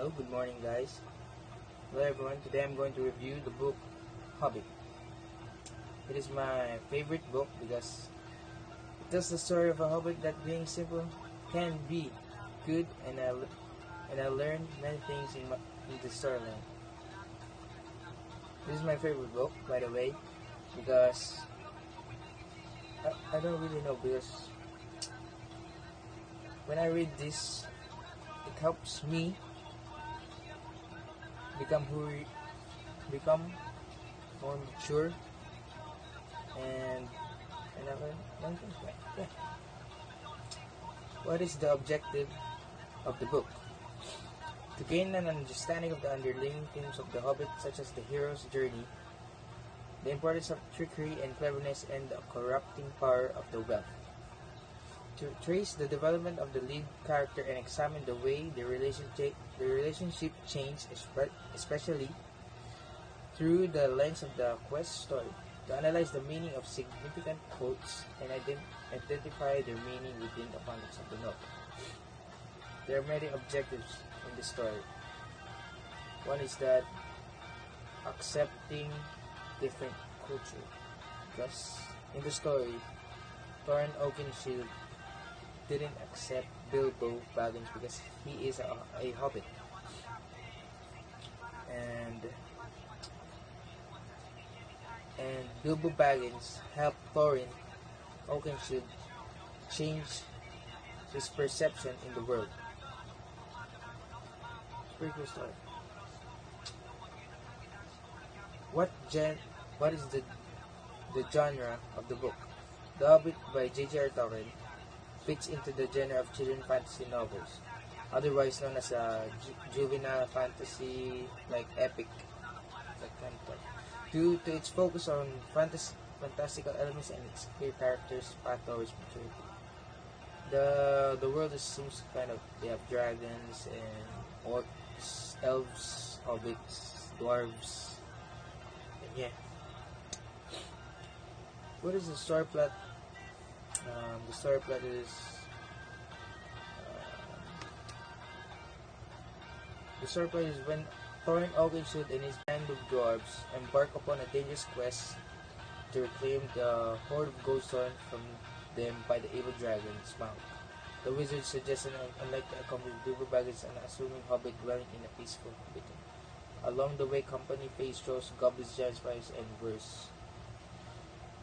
Hello, good morning guys. Hello everyone, today I'm going to review the book Hobbit. It is my favorite book because it tells the story of a hobbit that being simple can be good, and I learned many things in the storyline. This is my favorite book, by the way, because I don't really know, because when I read this, it helps me become more mature and another thing. Yeah. What is the objective of the book? To gain an understanding of the underlying themes of the Hobbit, such as the hero's journey, the importance of trickery and cleverness, and the corrupting power of the wealth. To trace the development of the lead character and examine the way the relationship changed, especially through the lens of the quest story. To analyze the meaning of significant quotes and identify their meaning within the context of the novel. There are many objectives in the story. One is that accepting different culture, because in the story, Thorin Oakenshield didn't accept Bilbo Baggins because he is a hobbit, and Bilbo Baggins helped Thorin Oakenshield change his perception in the world. Pretty cool story. What is the genre of the book? The Hobbit by J.J.R. Tolkien fits into the genre of children's fantasy novels, otherwise known as a juvenile fantasy, like epic, that kind of thing. Due to its focus on fantastical elements and its clear characters' path towards maturity. The world seems kind of, they have dragons and orcs, elves, hobbits, dwarves, and yeah. What is the story plot? The story plot is when Thorin Oakenshield and his band of dwarves embark upon a dangerous quest to reclaim the Hoard of Goldstone from them by the evil dragon Smaug. The wizard suggests an unlikely accomplice Bilbo Baggins, an assuming hobbit dwelling in a peaceful habitat. Along the way, company face trolls, goblins, giants, spiders, and worse.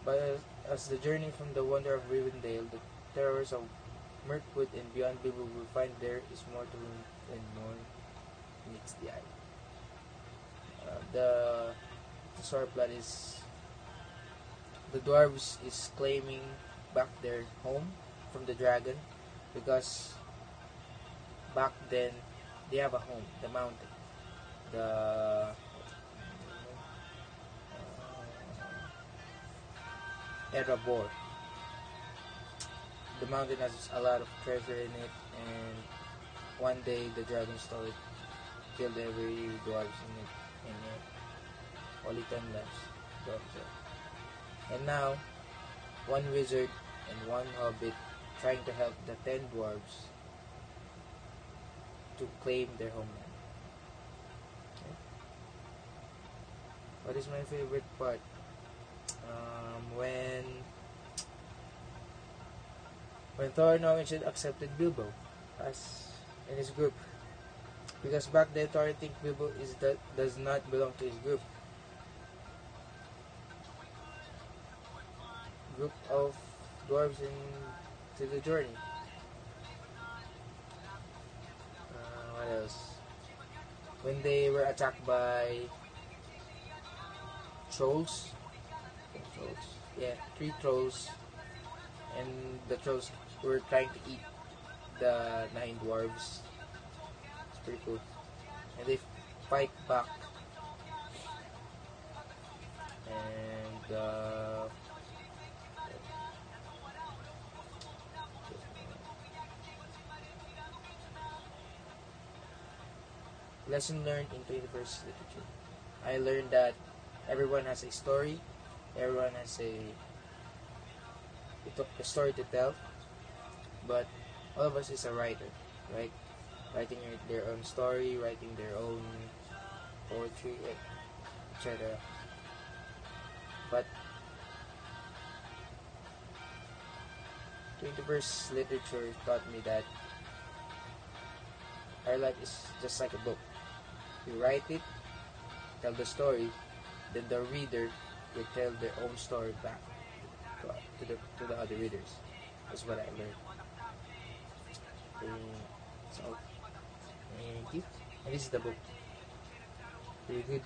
But as the journey from the wonder of Rivendell, the terrors of Mirkwood, and beyond, Bilbo will find there is more to him than more meets the eye. The story plot is the dwarves is claiming back their home from the dragon, because back then they have a home, the mountain, the Erebor. The mountain has a lot of treasure in it, and one day the dragon stole it, killed every dwarves in it, and only 10 left. And now, one wizard and one hobbit trying to help the 10 dwarves to claim their homeland. Okay. What is my favorite part? When Thorin Oakenshield accepted Bilbo as in his group, because back then Thorin thinks Bilbo does not belong to his group of dwarves into the journey. What else? When they were attacked by trolls, yeah, 3 trolls, and the trolls were trying to eat the 9 dwarves. It's pretty cool. And they fight back, and lesson learned in 21st literature. I learned that everyone has a story, everyone has a story to tell, but all of us is a writer, right? writing their own story, writing their own poetry, etc. But 21st literature taught me that our life is just like a book. You write it, tell the story, then the reader will tell their own story back to the other readers. That's what I learned. So, thank you. And this is the book. Very good.